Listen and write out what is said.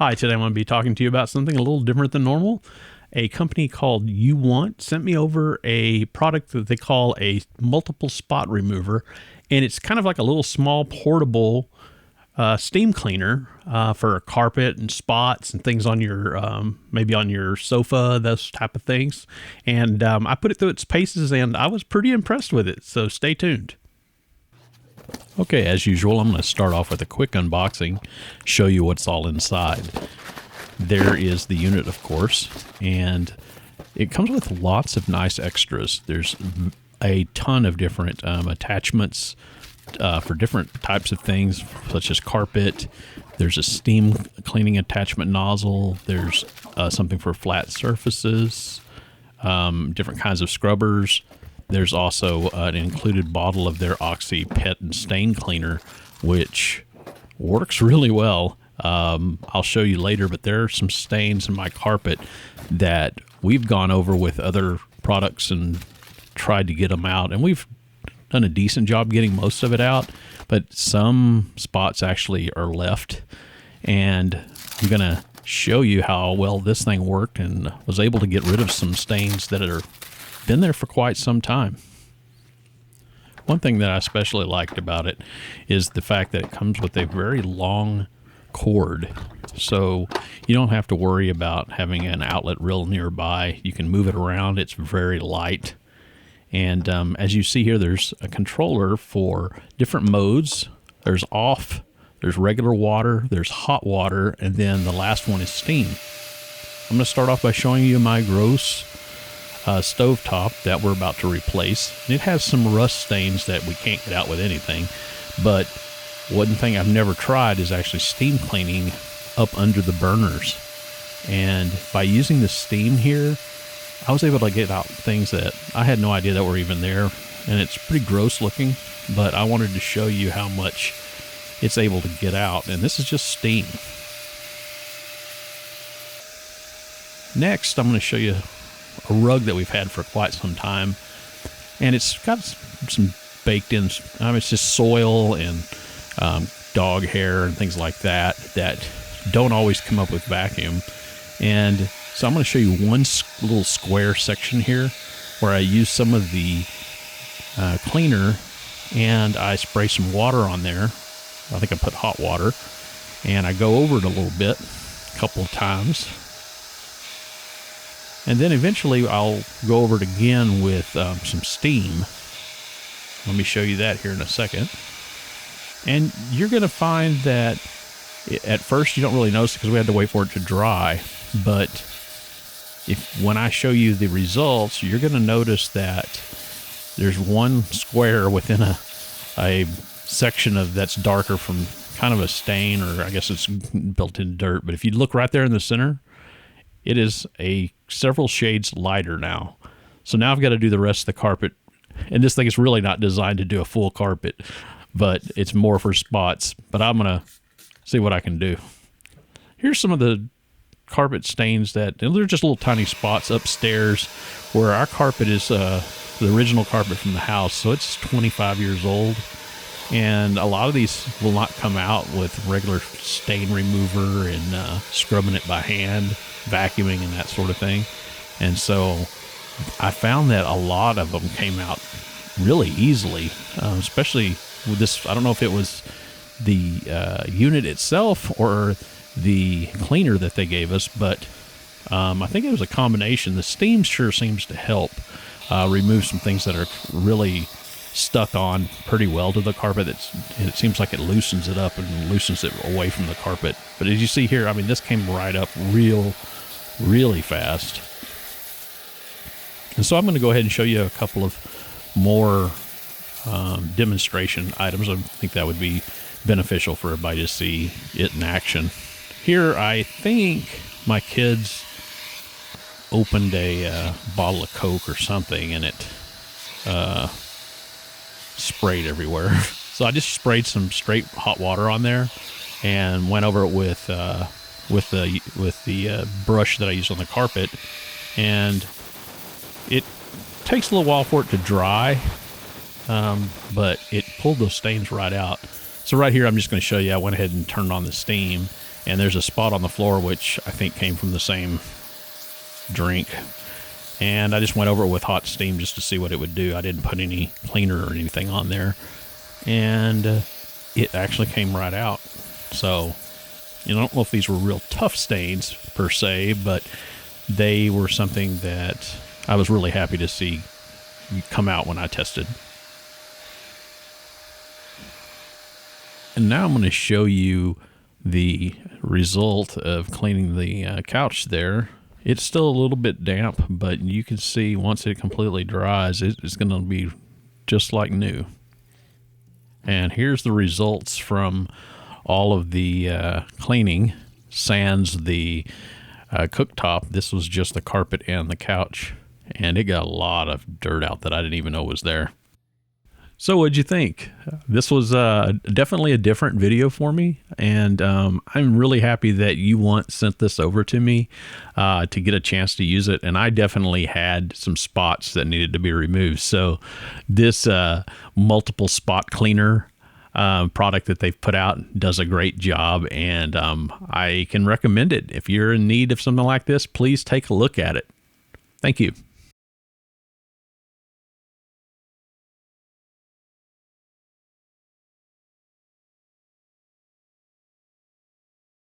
Hi, today I'm going to be talking to you about something a little different than normal. A company called UWANT sent me over a product that they call a multiple spot remover, and it's kind of like a little small portable steam cleaner for carpet and spots and things on your maybe on your sofa, those type of things. And I put it through its paces, and I was pretty impressed with it. So stay tuned. Okay, as usual, I'm going to start off with a quick unboxing, show you what's all inside. There is the unit, of course, and it comes with lots of nice extras. There's a ton of different attachments for different types of things, such as carpet. There's a steam cleaning attachment nozzle. There's something for flat surfaces, different kinds of scrubbers. There's also an included bottle of their Oxy Pet and Stain Cleaner, which works really well. I'll show you later, but there are some stains in my carpet that we've gone over with other products and tried to get them out, and we've done a decent job getting most of it out, but some spots actually are left, and I'm going to show you how well this thing worked and was able to get rid of some stains that are been there for quite some time. One thing that I especially liked about it is the fact that it comes with a very long cord, so you don't have to worry about having an outlet real nearby. You can move it around. It's very light, and as you see here, there's a controller for different modes. There's off, there's regular water, there's hot water, and then the last one is steam. I'm going to start off by showing you my gross stovetop that we're about to replace. It has some rust stains that we can't get out with anything, but one thing I've never tried is actually steam cleaning up under the burners, and by using the steam here, I was able to get out things that I had no idea that were even there, and it's pretty gross looking, but I wanted to show you how much it's able to get out, and this is just steam. Next, I'm going to show you a rug that we've had for quite some time, and it's got some baked in, it's just soil and dog hair and things like that that don't always come up with vacuum. And so I'm going to show you one little square section here where I use some of the cleaner, and I spray some water on there. I think I put hot water, and I go over it a little bit, a couple of times. And then eventually I'll go over it again with some steam. Let me show you that here in a second. And you're going to find that at first you don't really notice it because we had to wait for it to dry. But when I show you the results, you're going to notice that there's one square within a section of that's darker from kind of a stain, or I guess it's built-in dirt. But if you look right there in the center, it is several shades lighter now. So now I've got to do the rest of the carpet. And this thing is really not designed to do a full carpet, but it's more for spots. But I'm going to see what I can do. Here's some of the carpet stains they're just little tiny spots upstairs where our carpet is the original carpet from the house. So it's 25 years old. And a lot of these will not come out with regular stain remover and scrubbing it by hand, vacuuming and that sort of thing. And so I found that a lot of them came out really easily, especially with this. I don't know if it was the unit itself or the cleaner that they gave us, but I think it was a combination. The steam sure seems to help remove some things that are really stuck on pretty well to the carpet. It seems like it loosens it up and loosens it away from the carpet. But as you see here, I mean, this came right up really fast. And so I'm going to go ahead and show you a couple of more demonstration items. I think that would be beneficial for everybody to see it in action. Here, I think my kids opened a bottle of Coke or something, and it sprayed everywhere. So I just sprayed some straight hot water on there and went over it with the brush that I use on the carpet, and it takes a little while for it to dry, but it pulled those stains right out. So right here, I'm just going to show you, I went ahead and turned on the steam, And there's a spot on the floor which I think came from the same drink. And I just went over it with hot steam just to see what it would do. I didn't put any cleaner or anything on there. And it actually came right out. So, I don't know if these were real tough stains per se, but they were something that I was really happy to see come out when I tested. And now I'm going to show you the result of cleaning the couch there. It's still a little bit damp, but you can see once it completely dries, it's going to be just like new. And here's the results from all of the cleaning, sans the cooktop. This was just the carpet and the couch, and it got a lot of dirt out that I didn't even know was there. So what'd you think? This was definitely a different video for me, and I'm really happy that UWANT sent this over to me to get a chance to use it. And I definitely had some spots that needed to be removed. So this multiple spot cleaner product that they've put out does a great job, and I can recommend it. If you're in need of something like this, please take a look at it. Thank you.